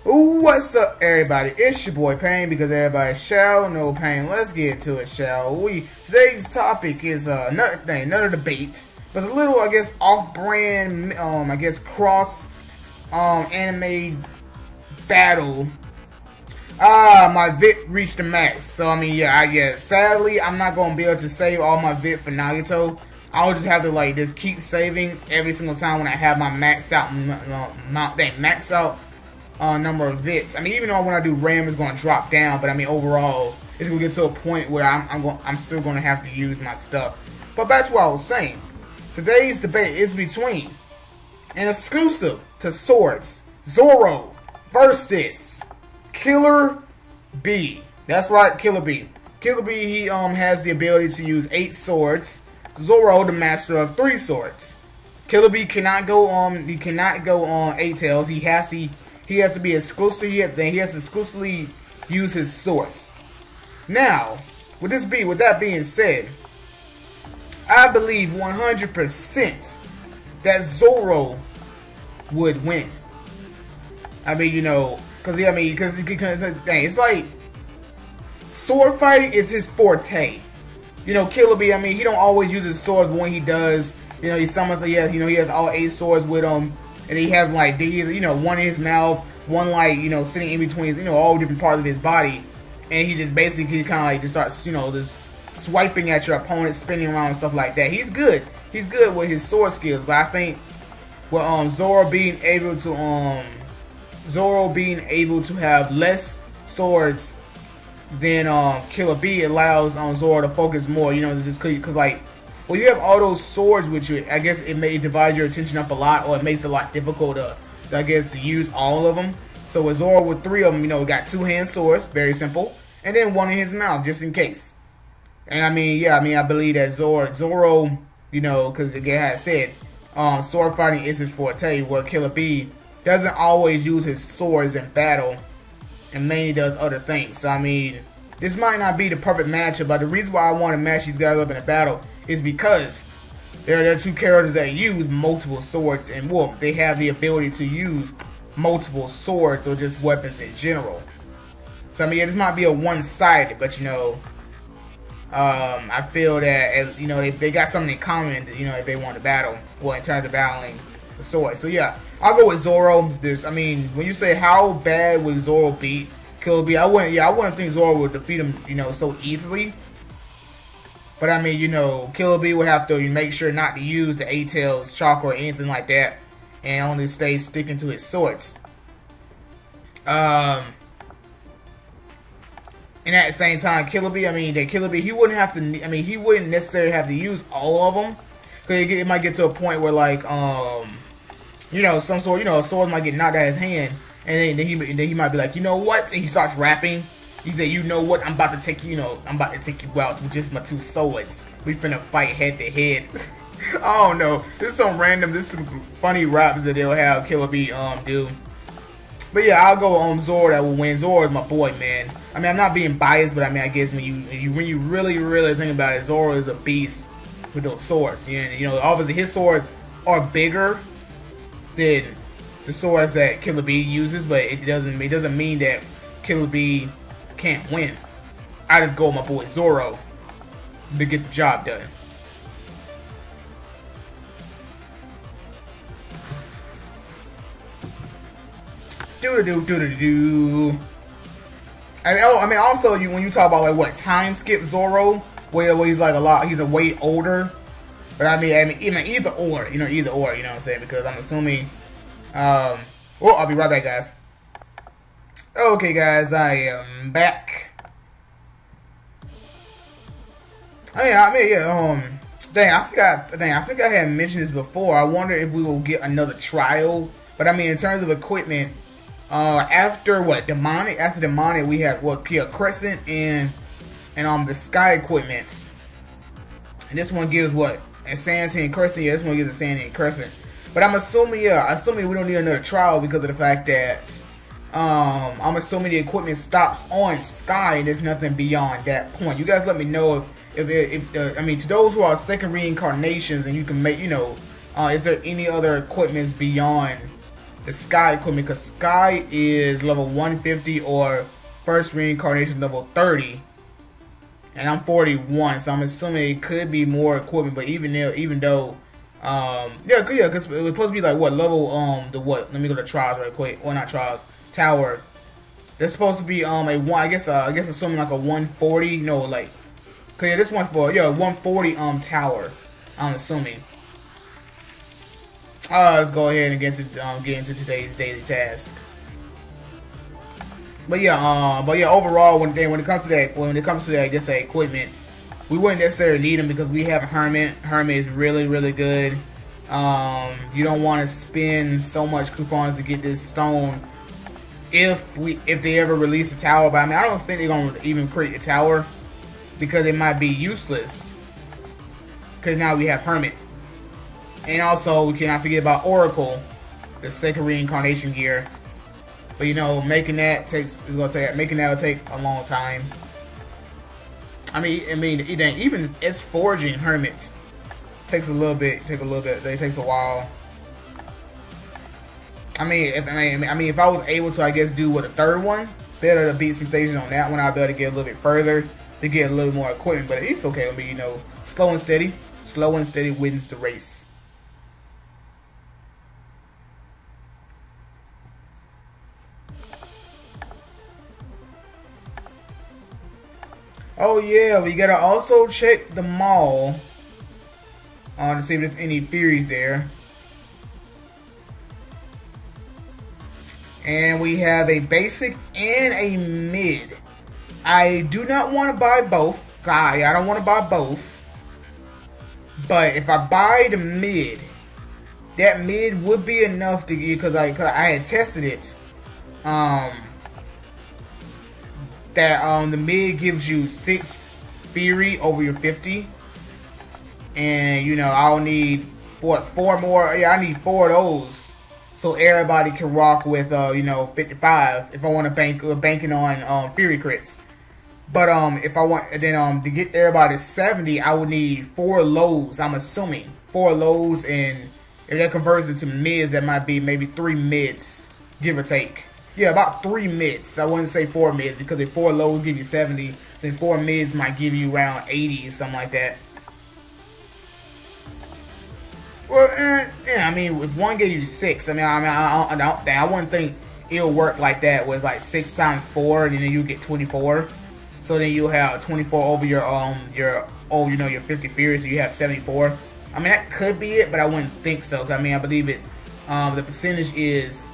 What's up, everybody? It's your boy Pain, because everybody shall know pain. Let's get to it, shall we? Today's topic is another debate, but it's a little, I guess, off-brand, I guess, cross anime battle. My VIT reached the max, so I mean, yeah, I guess. Sadly, I'm not gonna be able to save all my VIT for Nagato. I'll just have to just keep saving every single time when I have my maxed out number of VITs. I mean, even though when I do RAM, it's going to drop down, but I mean, overall, it's going to get to a point where I'm still going to have to use my stuff. But back to what I was saying. Today's debate is between an exclusive to Swords, Zoro versus Killer B. That's right, Killer B. Killer B, he has the ability to use 8 swords. Zoro, the master of 3 swords. Killer B cannot go on 8 tails. He has to be exclusive. He has to exclusively use his swords. Now, with that being said, I believe 100% that Zoro would win. I mean, you know, because it's like sword fighting is his forte. You know, Killer B, I mean, he don't always use his swords, but when he does, you know, he summons, he has all 8 swords with him, and he has one in his mouth, one sitting in between, all different parts of his body, and he just basically kind of just starts, just swiping at your opponent, spinning around and stuff like that. He's good with his sword skills, but I think with Zoro being able to have less swords than Killer B, allows Zoro to focus more, just because when you have all those swords with you, I guess it may divide your attention up a lot, or it makes it a lot difficult to use all of them. So with Zoro, with 3 of them, got 2-hand swords, very simple, and then 1 in his mouth, just in case. And I mean, yeah, I believe that Zoro, because again, as I said, sword fighting is his forte, where Killer B doesn't always use his swords in battle, and mainly does other things. So I mean, this might not be the perfect matchup, but the reason why I want to match these guys up in a battle is because they're 2 characters that use multiple swords, and well, they have the ability to use multiple swords or just weapons in general. So I mean, yeah, this might be a one-sided, but I feel that they got something in common, if they want to battle, well, in terms of battling the sword. So yeah, I'll go with Zoro. When you say how bad would Zoro beat Killer B, I wouldn't think Zoro would defeat him, so easily. But I mean, Killer B would have to make sure not to use the 8 tails chakra or anything like that, and only stay sticking to his swords. And at the same time, Killer B, he wouldn't necessarily have to use all of them, because it might get to a point where some sort, a sword might get knocked out of his hand, and then he might be like, you know what? And he starts rapping. He said, you know what? I'm about to take you out with just my 2 swords. We finna fight head to head. I don't know. This is some funny raps that they'll have Killer B do. But yeah, I'll go on Zoro that will win. Zoro is my boy, man. I mean, I'm not being biased, but I guess when you really think about it, Zoro is a beast with those swords. Obviously his swords are bigger than the swords that Killer B uses, but it doesn't mean that Killer B can't win. I just go with my boy Zoro to get the job done. Also, when you talk about time skip Zoro, where he's he's a way older. But I mean either or, you know what I'm saying? Because I'm assuming, well, I'll be right back, guys. Okay, guys, I am back. Dang, I think I had mentioned this before. I wonder if we will get another trial. But I mean, in terms of equipment, after demonic, we have Crescent and the Sky equipment. And this one gives Insanity and Crescent. Yeah, this one gives Insanity and Crescent. But I'm assuming, we don't need another trial because of the fact that I'm assuming the equipment stops on Sky and there's nothing beyond that point. You guys let me know if to those who are second reincarnations, and you can make, is there any other equipments beyond the Sky equipment, because Sky is level 150 or first reincarnation level 30. And I'm 41, so I'm assuming it could be more equipment. But even though, yeah, because it was supposed to be like what level, the what? Let me go to trials right quick. Well, not trials, tower. There's supposed to be a one. I guess assuming like a 140. No, like, cause yeah, this one's for 140 tower. I'm assuming. Let's go ahead and get into today's daily task. But yeah, overall, when it comes to that, I guess that equipment, we wouldn't necessarily need them because we have Hermit. Hermit is really, really good. You don't want to spend so much coupons to get this stone if they ever release a tower. But I mean, I don't think they're gonna even create a tower because it might be useless. Because now we have Hermit, and also we cannot forget about Oracle, the second reincarnation gear. But you know, making that will take a long time. I mean, even it's forging Hermit takes a little bit. It takes a while. I mean, if I was able to, I guess, do what a third one, better to beat some stages on that one, I'd be able to get a little bit further to get a little more equipment. But it's okay with me, you know. Slow and steady wins the race. Oh yeah, we gotta also check the mall to see if there's any theories there. And we have a basic and a mid. I do not want to buy both. I don't want to buy both. But if I buy the mid, that mid would be enough to get, because I had tested it. That the mid gives you 6 Fury over your 50, and you know I'll need four more. Yeah, I need 4 of those, so everybody can rock with 55 if I want to banking on Fury crits. But if I want to get everybody to 70, I would need 4 lows. I'm assuming 4 lows, and if that converts into mids, that might be maybe 3 mids, give or take. Yeah, about 3 mids. I wouldn't say 4 mids, because if 4 lows give you 70, then 4 mids might give you around 80 or something like that. Well, yeah, I mean, if one gave you 6, I wouldn't think it'll work like that with like 6 times 4, and then you get 24. So then you'll have 24 over your 50 Fury, so you have 74. I mean, that could be it, but I wouldn't think so. I mean, I believe it. The percentage is.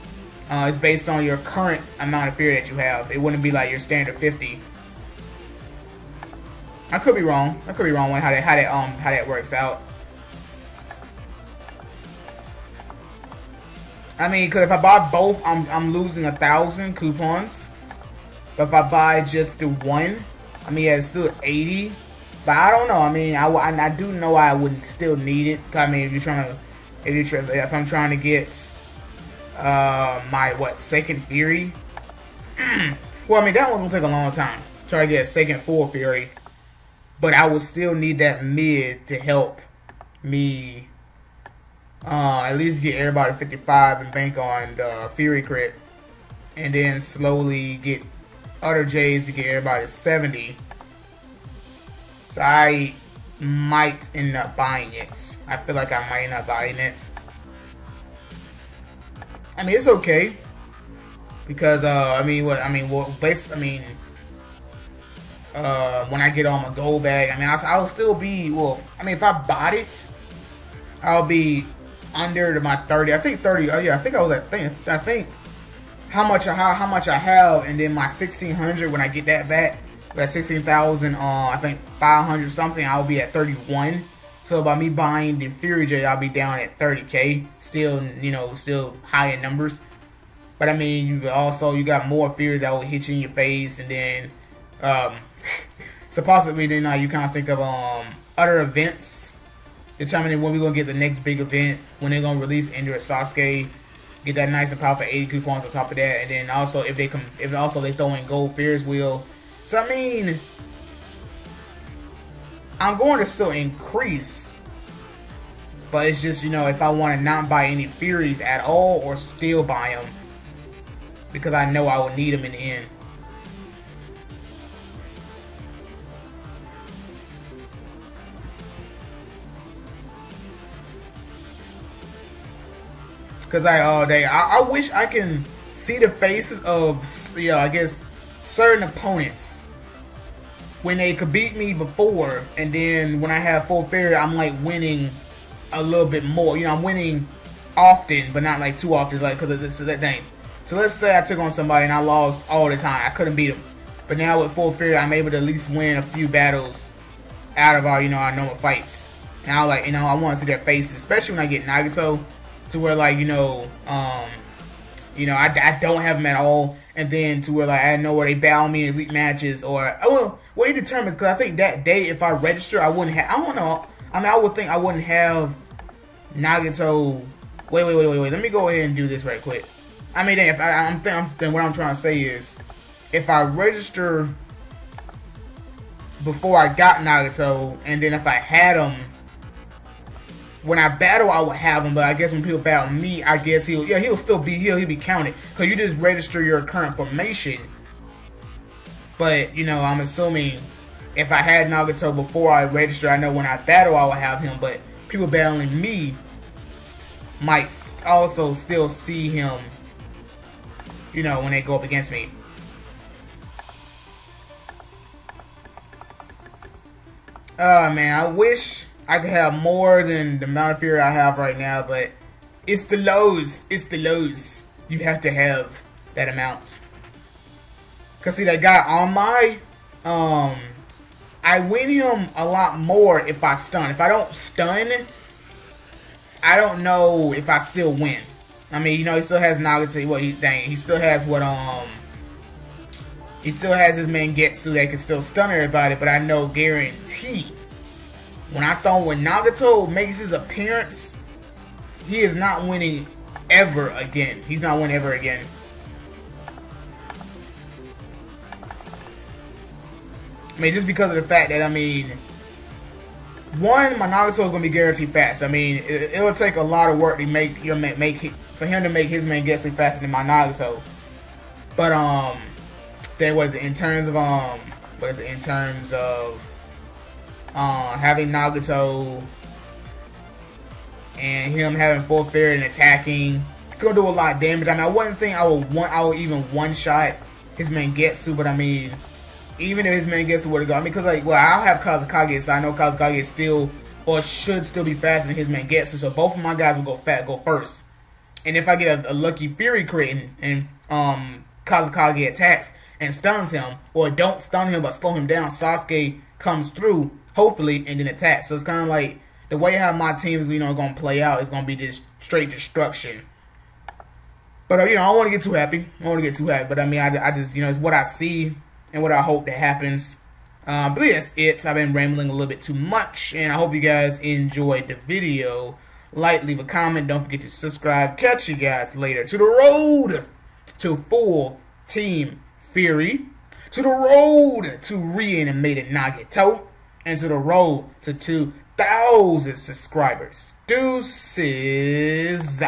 It's based on your current amount of Fury that you have. It wouldn't be like your standard 50. I could be wrong. With how that works out. I mean, because if I buy both, I'm losing 1,000 coupons. But if I buy just the one, I mean, it's still 80. But I don't know. I mean, I do know I wouldn't still need it. I mean, if I'm trying to get my second Fury. Well, I mean, that one will take a long time. Try to get a second full Fury, but I will still need that mid to help me at least get everybody 55 and bank on the Fury crit, and then slowly get other J's to get everybody 70. So I might end up buying it. I feel like I might end up buying it. I mean, it's okay because when I get on my gold bag, I mean, I'll still be if I bought it, I'll be under my 30. I think 30. Oh yeah, I think I was at I think how much I have, and then my 1,600 when I get that back, that 16,000. I think 500 something. I'll be at 31. So by me buying the Fury J, I'll be down at 30K. Still, still high in numbers. But I mean, you got more Fury that will hit you in your face, and then, so possibly then you kind of think of other events, determining when we're gonna get the next big event, when they're gonna release Ender Sasuke, get that nice and powerful 80 coupons on top of that, and then also if they throw in gold Ferris wheel. So I mean, I'm going to still increase But it's just, you know, if I want to not buy any Furies at all or still buy them, because I know I will need them in the end. Because I wish I can see the faces of, you know, I guess certain opponents when they could beat me before, and then when I have full Fury, I'm like winning a little bit more. You know, I'm winning often, but not like too often, like, because of this that thing. So let's say I took on somebody and I lost all the time. I couldn't beat them. But now with full Fury, I'm able to at least win a few battles out of our, you know, our normal fights. Now, like, you know, I want to see their faces, especially when I get Nagato, to where, like, you know, I don't have them at all, and then to where, like, I know where they battle me in elite matches, or, well, what it determines, because I think that day, if I register, I wouldn't have, I don't know, I mean, I would think I wouldn't have Nagato. Wait, let me go ahead and do this right quick. I mean, if what I'm trying to say is, if I register before I got Nagato, and then if I had him, when I battle, I would have him, but I guess when people battle me, I guess he'll still be, he'll be counted, because you just register your current formation. But, you know, I'm assuming if I had Nagato before I register, I know when I battle, I will have him, but people battling me might also still see him, you know, when they go up against me. Man, I wish I could have more than the amount of Fury I have right now, but it's the lows. It's the lows. You have to have that amount. Cause see, that guy on my, I win him a lot more if I stun. If I don't stun, I don't know if I still win. I mean, you know, he still has Nagato. What he still has what he still has his Mangetsu that can still stun everybody. But I know guarantee when Nagato makes his appearance, he is not winning ever again. He's not winning ever again. I mean, just because of the fact that, I mean, one, my Nagato is going to be guaranteed fast. I mean, it will take a lot of work to for him to make his Mangetsu faster than my Nagato. But there was in terms of having Nagato and him having full Fury and attacking, it's gonna do a lot of damage. I mean, I wouldn't think I would even one shot his Mangetsu, but I mean, even if his Mangetsu were to go, I mean, because, like, well, I'll have Kazekage, so I know Kazekage is still, or should still be faster than his Mangetsu, so both of my guys will go first. And if I get a lucky Fury crit and Kazekage attacks and stuns him, or don't stun him but slow him down, Sasuke comes through, hopefully, and then attacks. So it's kind of like, the way how my team is, you know, going to play out is going to be just straight destruction. But, you know, I don't want to get too happy. But, I mean, I just, you know, it's what I see and what I hope that happens. But that's it. I've been rambling a little bit too much, and I hope you guys enjoyed the video. Like, leave a comment. Don't forget to subscribe. Catch you guys later. To the road to full Team Fury. To the road to reanimated Nagato. And to the road to 2,000 subscribers. Deuces.